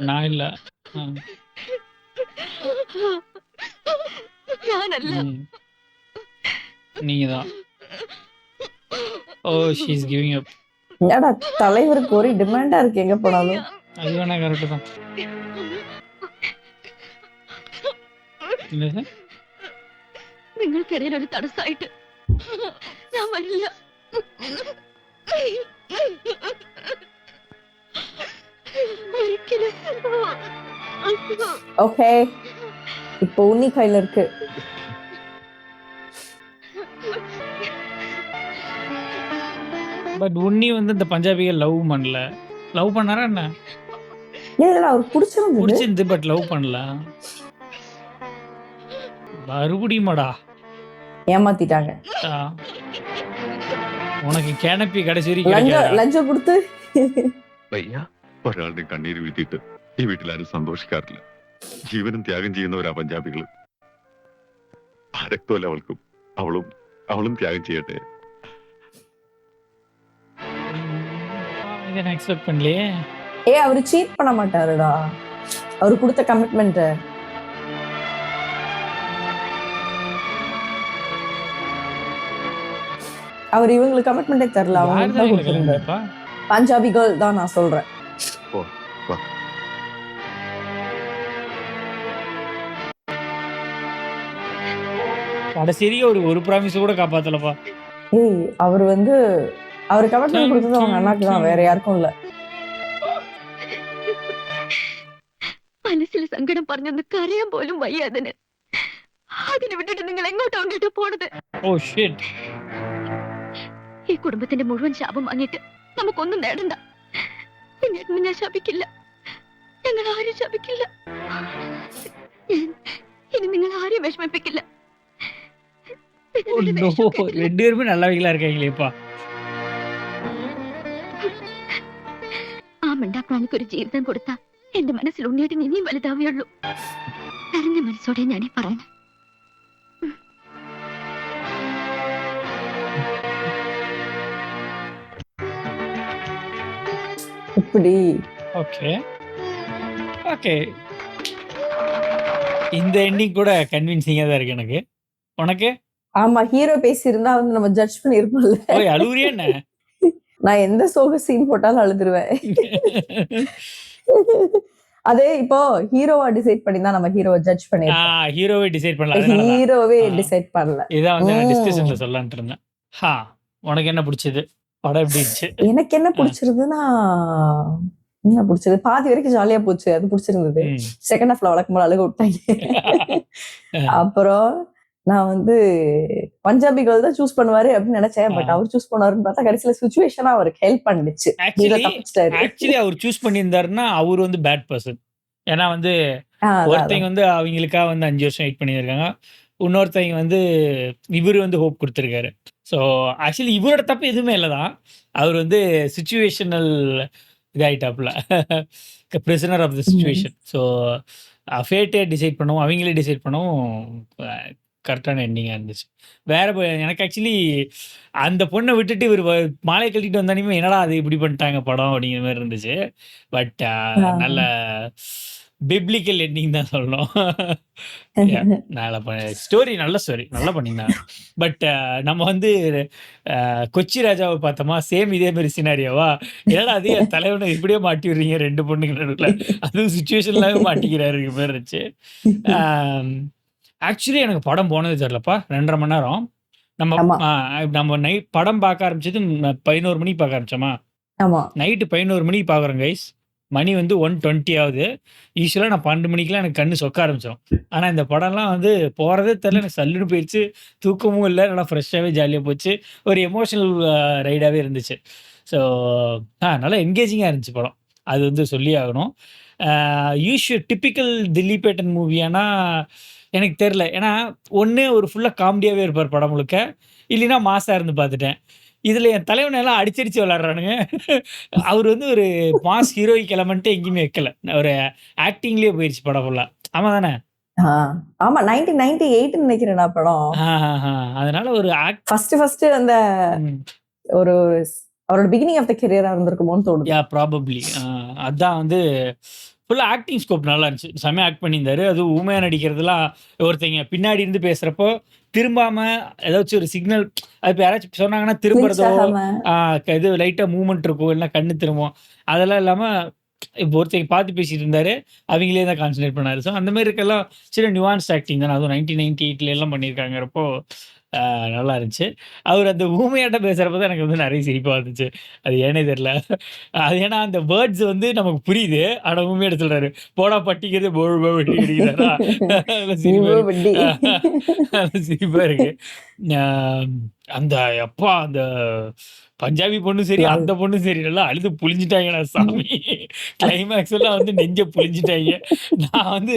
நான் இல்ல. ഞാനല്ല. நீங்க தான். ஓ ஷீஸ் கிவிங் அப். என்னடா தலைவருக்கு ஒரு டிமாண்டா இருக்கு எங்க போனாலும். அது வேணா கரெக்ட் தான். என்னது? നിങ്ങൾക്കിടയിൽ ഒരു തടസ്സമായിട്ട് ഞാൻ വരില്ല. ഒരിക്കലും. ஓகே, இப்போ உன்னி கையில இருக்கு. பட் உன்னி வந்து இந்த பஞ்சாபியை லவ் பண்ணல. லவ் பண்ணாரா என்ன? இல்ல அவருக்கு பிடிச்சிருந்தது. பிடிச்சிருந்து பட் லவ் பண்ணல. மறுபடியுமாடா ஏமாத்திட்டாங்க. உனக்கு கேனப்பி கடைசி வரைக்கும் கிடைக்காதா? லஞ்சம் கொடுத்து വയ്യ ഒരാളുടെ കണ്ണീര് വീഴ്ത്തിയിട്ട് ഈ വീട്ടിലാരും സന്തോഷിക്കാറില്ല. ജീവനും ത്യാഗം ചെയ്യുന്നവരാ പഞ്ചാബികള്. ആ രക്തമല്ല അവൾക്കും. അവളും ത്യാഗം ചെയ്യട്ടെ. இதை நான் எக்ஸ்பெக்ட் பண்ணலையே. அவரு சீட் பண்ண மாட்டாருடா. அவரு கொடுத்த கமிட்மெண்ட். அவர் இவங்களுக்கு கமிட்மெண்டே தரல. அவங்க தான் கொடுத்திருந்தாரு. பஞ்சாபி கேர்ள் தான் நான் சொல்றேன். கடைசி ஒரு ப்ராமிஸ் கூட காப்பாத்தலப்பா. அவர் வந்து அவர் கமிட்மெண்ட் கொடுத்தது அவங்க அண்ணாக்கு தான், வேற யாருக்கும் இல்ல. മനസ്സിൽ സങ്കടം പറഞ്ഞൊന്ന് കരയാൻ പോലും വയ്യ അതിന്. അതിനെ വിട്ടിട്ട് നിങ്ങൾ എങ്ങോട്ടാ കൊണ്ടിട്ട് പോണത്? Oh shit. ഈ കുടുംബത്തിന്റെ മുഴുവൻ ശാപം വാങ്ങിയിട്ട് നമുക്കൊന്നും നേടണ്ട. പിന്നീട് ഞാൻ ശപിക്കില്ല. ഞങ്ങൾ ആരും ശപിക്കില്ല. ഇനി നിങ്ങൾ ആരെയും വിഷമിപ്പിക്കില്ല. ரெண்டு பேருமே நல்லவங்களா இருக்காங்களேப்பா. ആ മിണ്ടാപ്രാണിക്ക് ഒരു ജീവിതം കൊടുത്താ എന്റെ മനസ്സിൽ ഉണ്ണിയിട്ട് ഇനിയും വലുതാവുകയുള്ളൂ. കരഞ്ഞ മനസ്സോടെ ഞാനേ പറയണം. இப்படி ஓகே ஓகே. இந்த எண்டிங் கூட கன்வின்சிங்கா தான் இருக்கு எனக்கு. உனக்கு? ஆமா, ஹீரோ பேசி இருந்தா வந்து நம்ம ஜட்ஜ் பண்ணிருப்போம்ல. ஓய் அழுவுறியா என்ன? நான் எந்த சோக சீன் போட்டாலும் அழுதுருவேன். அதே இப்போ ஹீரோவா டிசைட் பண்ணி தான் நம்ம ஹீரோவை ஜட்ஜ் பண்ணிருக்கோம். ஹீரோவே டிசைட் பண்ணல. ஹீரோவே டிசைட் பண்ணல. இதான் வந்து நான் டிஸ்கஷன்ல சொல்லலாம்னு இருந்தேன். உனக்கு என்ன பிடிச்சது? படம் எப்படி இருந்துச்சு? எனக்கு என்ன பிடிச்சிருந்ததுன்னா, என்ன பிடிச்சது, பாதி வரைக்கும் ஜாலியா போச்சு. அது பிடிச்சிருந்தது. செகண்ட் ஹாஃப்ல வழக்கம் போல அழுக விட்டாங்க. அப்புறம் நான் வந்து பஞ்சாபி கேர்ள் தான் சூஸ் பண்ணுவாரு அப்படின்னு நினைச்சேன். பட் அவர் சூஸ் பண்ணுவாருன்னு பார்த்தா கடைசியில சுச்சுவேஷனா அவருக்கு ஹெல்ப் பண்ணுச்சு. ஆக்சுவலி அவர் சூஸ் பண்ணியிருந்தாருன்னா அவர் வந்து பேட் பர்சன். ஏன்னா வந்து ஒருத்தங்க வந்து அவங்களுக்காக வந்து 5 வருஷம் வெயிட் பண்ணியிருக்காங்க. இன்னொருத்தங்க வந்து இவர் வந்து ஹோப் கொடுத்துருக்காரு. ஸோ ஆக்சுவலி இவரோட தப்பு எதுவுமே இல்லை தான். அவர் வந்து சிச்சுவேஷனல் இதாயிட்டாப்புல, prisoner of the situation. So ஃபேட்டே டிசைட் பண்ணவும் அவங்களே டிசைட் பண்ணவும் கரெக்டான எண்டிங்காக இருந்துச்சு. எனக்கு ஆக்சுவலி அந்த பொண்ணை விட்டுட்டு இவர் மாலை கட்டிட்டு வந்தாலுமே என்னடா அது இப்படி பண்ணிட்டாங்க படம் அப்படிங்கிற மாதிரி இருந்துச்சு. பட் நல்ல பிப்ளிக்கல் எண்டிங் தான் சொல்லணும். ஸ்டோரி நல்ல ஸ்டோரி நல்லா பண்ணியிருந்தாங்க. பட் நம்ம வந்து கொச்சி ராஜாவை பார்த்தோமா, சேம் இதே மாதிரி சினாரியோவா, ஏன்னா அதே தலைவனை இப்படியே மாட்டி விடுறீங்க 2 பொண்ணுங்க நடுவில், அதுவும் சுச்சுவேஷன்லாவே மாட்டிக்கிறாரு மாதிரி இருந்துச்சு. ஆக்சுவலி எனக்கு படம் போனது தெரியலப்பா. 2.5 மணி நேரம். நம்ம நைட் படம் பார்க்க ஆரம்பிச்சது 11 மணிக்கு பார்க்க ஆரம்பிச்சோமா. நைட்டு 11 மணிக்கு பார்க்குறோம் கைஸ். மணி வந்து 1:20 ஆகுது. யூசுவலா நான் 12 மணிக்கெல்லாம் எனக்கு கண்ணு சொக்க ஆரம்பிச்சிரும். ஆனா இந்த படம்லாம் வந்து போறதே தெரியல. எனக்கு சல்லுன்னு போயிருச்சு. தூக்கமும் இல்ல. நல்லா ஃப்ரெஷ்ஷாவே ஜாலியா போச்சு. ஒரு எமோஷனல் ரைடாவே இருந்துச்சு. ஸோ நல்லா என்கேஜிங்கா இருந்துச்சு படம். அது வந்து சொல்லியே ஆகணும். டிப்பிக்கல் திலீபேட்டன் மூவியானா எனக்கு தெரியல. ஏன்னா ஒண்ணு ஒரு ஃபுல்லா காமெடியாவே இருப்பார் படம் முழுக்க. இல்லைன்னா மாஸா இருந்து பார்த்துட்டேன். இதுல என் தலைவன எல்லாம் அடிச்சடிச்சு விளையாடுறானுங்க. அவர் வந்து ஒரு மாஸ் ஹீரோயிக் எலமெண்ட்டே எங்கேயுமே வைக்கல. ஒரு ஆக்டிங்லயே போயிருச்சு படம் ஃபுல்லா. ஆமா தானே? ஆமா 1998 நினைக்கிறேன் நான் படம். அதனால ஒரு ஃபர்ஸ்ட் அந்த ஒரு அவரோட பிகினிங் ஆஃப் த கெரியரா இருந்திருக்குமோன்னு தோணுது. ப்ராபப்ளி. அதான் வந்து ஃபுல்லா ஆக்டிங் ஸ்கோப் நல்லா இருந்துச்சு. செமையா ஆக்ட் பண்ணியிருந்தாரு. அதுவும் ஊமையா நடிக்கிறதுலாம் ஒருத்தங்க பின்னாடி இருந்து பேசுறப்போ திரும்பாம ஏதாச்சும் ஒரு சிக்னல் அது இப்போ யாராச்சும் சொன்னாங்கன்னா திரும்புறதோ இது லைட்டா மூவ்மெண்ட் இருக்கும். இல்லைன்னா கண்ணு திரும்பும். அதெல்லாம் இல்லாம இப்போ ஒருத்தங்க பார்த்து பேசிட்டு இருந்தாரு. அவங்களே தான் கான்சன்ட்ரேட் பண்ணாரு. ஸோ அந்த மாதிரி இருக்கலாம் சின்ன நியூவான்ஸ் ஆக்டிங் தானே. அதுவும் 1998 எல்லாம் பண்ணியிருக்காங்கிறப்போ நல்லா இருந்துச்சு. அவர் அந்த ஊமையாட்ட பேசுறப்ப தான் எனக்கு வந்து நிறைய சிரிப்பா வந்துச்சு. அது ஏனே தெரியல. அது ஏன்னா அந்த வேர்ட்ஸ் வந்து நமக்கு புரியுது. ஆனா ஊமையாட்ட சொல்றாரு. போடா பட்டிக்கிறது அடிக்கிறாரா சிரிப்பா இருக்கு. அந்த அப்பா அந்த பஞ்சாபி பொண்ணு சரி, அந்த பொண்ணு சரி நல்லா அழுது புளிஞ்சிட்டாங்கடா சாமி. கிளைமேக்ஸ் எல்லாம் வந்து நெஞ்ச புளிஞ்சிட்டாங்க. நான் வந்து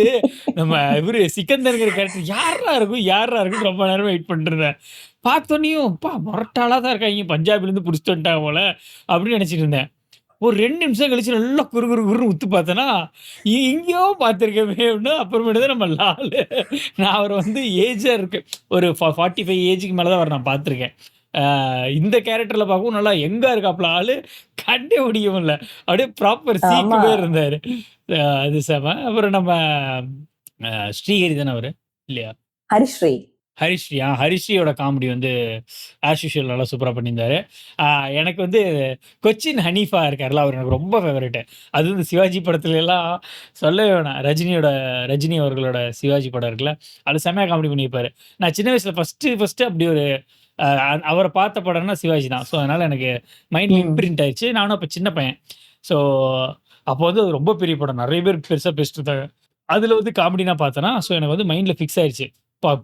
நம்ம இவரு சிக்கந்தருங்கிற கேரக்டர் யாரா இருக்கும் ரொம்ப நேரம் வெயிட் பண்ணிட்டு இருந்தேன். பார்த்தோன்னையும் அப்பா முரட்டாளா தான் இருக்காங்க. பஞ்சாபில இருந்து புடிச்சிட்டு வந்துட்டாங்க போல அப்படின்னு நினைச்சிட்டு இருந்தேன். ஒரு 2 நிமிஷம் கழிச்சு நல்லா குறுன்னு உத்து பார்த்தேன்னா எங்கேயோ பார்த்துருக்கவே அப்படின்னு. அப்புறமேட்டு தான் நம்ம லாலு. நான் அவரை வந்து ஏஜா இருக்கு ஒரு 45 ஏஜுக்கு மேலே தான் அவர் நான் பார்த்துருக்கேன். இந்த கேரக்டர்ல பார்க்கவும் நல்லா எங்கா இருக்காப்ல ஆளு. கண்டே முடியவும் இல்லை. அப்படியே ப்ராப்பர் சீக்குவே இருந்தாரு. அது செம. அப்புறம் நம்ம ஸ்ரீஹரி தானே அவரு இல்லையா? ஹரிஸ்ரீயோட காமெடி வந்து ஆஸ் யூஷுவல் நல்லா சூப்பரா பண்ணியிருந்தாரு. எனக்கு வந்து கொச்சின் ஹனீஃபா இருக்கார்ல, அவர் எனக்கு ரொம்ப ஃபேவரட். அது வந்து சிவாஜி படத்துல எல்லாம் சொல்லவே வேணாம். ரஜினி அவர்களோட சிவாஜி படம் இருக்குல்ல, அது செம்மையா காமெடி பண்ணியிருப்பாரு. நான் சின்ன வயசுல ஃபர்ஸ்ட் அப்படி ஒரு அவரை பார்த்த படம்னா சிவாஜி தான். ஸோ அதனால எனக்கு மைண்ட்ல இம்ப்ரிண்ட் ஆயிடுச்சு. நானும் அப்போ சின்ன பையன். ஸோ அப்போ வந்து அது ரொம்ப பெரிய படம். நிறைய பேர் பெருசா பேசிட்டு இருந்தாங்க. அதுல வந்து காமெடினா பார்த்தேன்னா, ஸோ எனக்கு வந்து மைண்ட்ல ஃபிக்ஸ் ஆயிடுச்சு.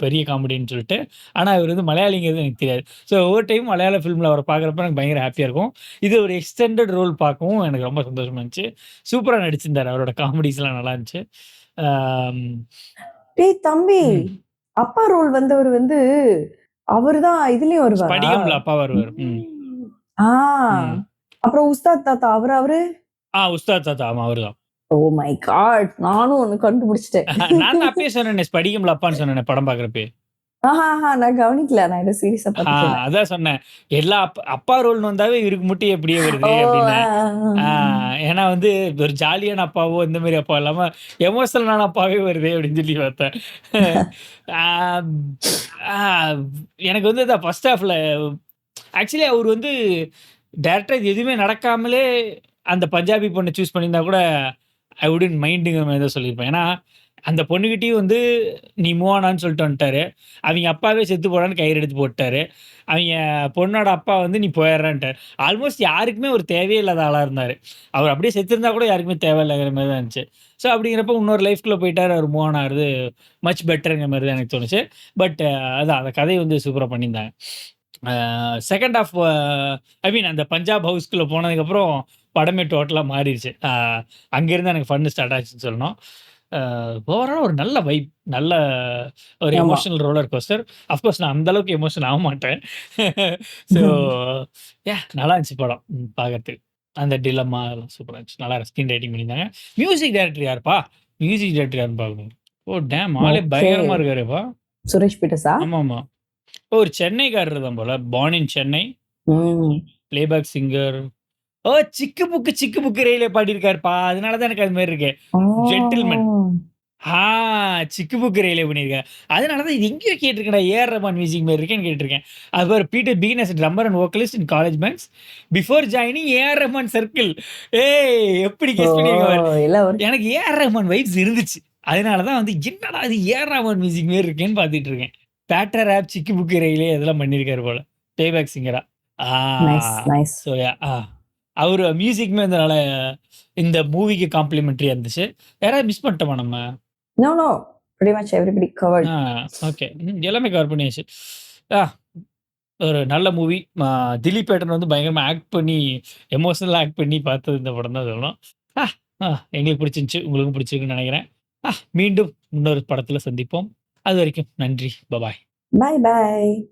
பெரிய காமெடின்னு சொல்லிட்டு. ஆனா இவர் வந்து மலையாளிங்கிறது எனக்கு தெரியாது. ஸோ ஒவ்வொரு டைம் மலையாள ஃபிலிம்ல அவரை பார்க்குறப்ப எனக்கு பயங்கர ஹாப்பியா இருக்கும். இது ஒரு எக்ஸ்டெண்டட் ரோல் பார்க்கவும் எனக்கு ரொம்ப சந்தோஷமா இருந்துச்சு. சூப்பரா நடிச்சிருந்தாரு. அவரோட காமெடிஸ்லாம் நல்லா இருந்துச்சு. தம்பி அப்பா ரோல் வந்தவர் வந்து அவர்தான் இதுலயும் வருவார். ஸ்படிகம்ல அப்பா வருவார். அப்புறம் உஸ்தாத் தாத்தா அவரு உஸ்தாத் தாத்தா ஆமா அவர்தான். ஓ மை காட், நானும் ஒன்னு கண்டுபிடிச்சிட்டேன். நான் அப்பயே சொன்னேன் ஸ்படிகம்ல அப்பான்னு சொன்னேன் படம் பார்க்குறப்பே. நான் கவனிக்கல. நான் இதை சீரியஸா பார்த்தேன். அதான் சொன்னேன். எல்லா அப்பா ரோல்னு வந்தாவே இவருக்கு மட்டும் எப்படியே வருது அப்படின்னு. ஏன்னா வந்து ஒரு ஜாலியான அப்பாவோ இந்த மாதிரி அப்பா இல்லாம எமோஷனலான அப்பாவே வருது அப்படின்னு சொல்லி பார்த்தேன். எனக்கு வந்து இந்த ஃபர்ஸ்ட் ஹாஃப்ல ஆக்சுவலி அவர் வந்து டைரக்டா இது எதுவுமே நடக்காமலே அந்த பஞ்சாபி பொண்ணை சூஸ் பண்ணியிருந்தா கூட ஐ வுடன்ட் மைண்டுங்கிற மாதிரி தான் சொல்லியிருப்பேன். ஏன்னா அந்த பொண்ணுகிட்டையும் வந்து நீ மூவ் ஆனான்னு சொல்லிட்டு வந்துட்டாரு. அவங்க அப்பாவே செத்து போடான்னு கயிறு எடுத்து போட்டாரு. அவங்க பொண்ணோட அப்பா வந்து நீ போயிடுறான்ட்டார். ஆல்மோஸ்ட் யாருக்குமே ஒரு தேவையே இல்லாத ஆளாக இருந்தார். அவர் அப்படியே செத்துருந்தா கூட யாருக்குமே தேவையில்லைங்கிற மாதிரி தான் இருந்துச்சு. ஸோ அப்படிங்கிறப்ப இன்னொரு லைஃப்குள்ளே போயிட்டார். அவர் மூவ் ஆன் ஆகுறது மச் பெட்டருங்கிற மாதிரி தான் எனக்கு தோணுச்சு. பட் அதான் அந்த கதையை வந்து சூப்பராக பண்ணியிருந்தாங்க. செகண்ட் ஆஃப் அந்த பஞ்சாப் ஹவுஸ்குள்ளே போனதுக்கப்புறம் படமே டோட்டலாக மாறிடுச்சு. அங்கேருந்து எனக்கு ஃபன்னு ஸ்டார்ட் ஆச்சுன்னு சொல்லணும். ஓவரால் ஒரு நல்ல வைப், நல்ல ஒரு எமோஷனல் ரோலர் கோஸ்டர். அஃப்கோர்ஸ் நான் அந்த அளவுக்கு எமோஷனல் ஆக மாட்டேன். ஸோ நல்லா இருந்துச்சு படம் பார்க்கறதுக்கு. அந்த டிலமா எல்லாம் சூப்பராக இருந்துச்சு. நல்லா ஸ்க்ரீன் ரைட்டிங் பண்ணியிருந்தாங்க. மியூசிக் டைரக்டர் யாருப்பா? யாருன்னு பார்க்கணும். ஓ டேம், ஆளே பயங்கரமா இருக்காருப்பா. சுரேஷ் பீட்டர்ஸா? ஆமாம். ஒரு சென்னைக்காரர் தான் போல. Born in Chennai, playback singer. சிக்கு புக்கு ரயிலே பாடியிருக்காருப்பா. அதனாலதான் எனக்கு அது மாதிரி இருக்கு. ஜென்டில்மேன் சிக்கு புக்கு ரயிலே பண்ணியிருக்கேன். அதனாலதான் இது எங்கேயோ கேட்டிருக்கேன். ஏஆர் ரஹ்மான் மியூசிக் மாதிரி இருக்கேன்னு கேட்டிருக்கேன். அது Peter begin as a drummer and vocalist in college bands before joining A R Rahman circle. எப்படி கெஸ் பண்ணிருக்கேன். எனக்கு ஏஆர் ரஹ்மான் வைப்ஸ் இருந்துச்சு. அதனாலதான் வந்து என்னடா அது ஏஆர் ரஹ்மான் மியூசிக் மாதிரி இருக்கேன்னு பார்த்துட்டு இருக்கேன். பேட்டர் ஆப் சிக்கு புக்கு ரயிலே அதெல்லாம் பண்ணியிருக்காரு போல. பிளேபேக் சிங்கரா. அவரு மியூசிக்குமே வந்து நல்லா இந்த மூவிக்கு காம்ப்ளிமெண்டரியா இருந்துச்சு. யாராவது மிஸ் பண்ணிட்டோமா நம்ம? No no pretty much everybody covered. Okay. எல்லாமே கவர் பண்ணியாச்சு. ஆ ஒரு நல்ல மூவி. திலீப் ஏட்டன் வந்து பயங்கரமா ஆக்ட் பண்ணி, எமோஷனலா ஆக்ட் பண்ணி பார்த்தது இந்த படம் தான் சொல்லணும். ஆ எங்களுக்கு பிடிச்சிருந்துச்சு. உங்களுக்கும் பிடிச்சிருக்குன்னு நினைக்கிறேன். மீண்டும் இன்னொரு படத்துல சந்திப்போம். அதுவரைக்கும் நன்றி. பாய். Bye bye.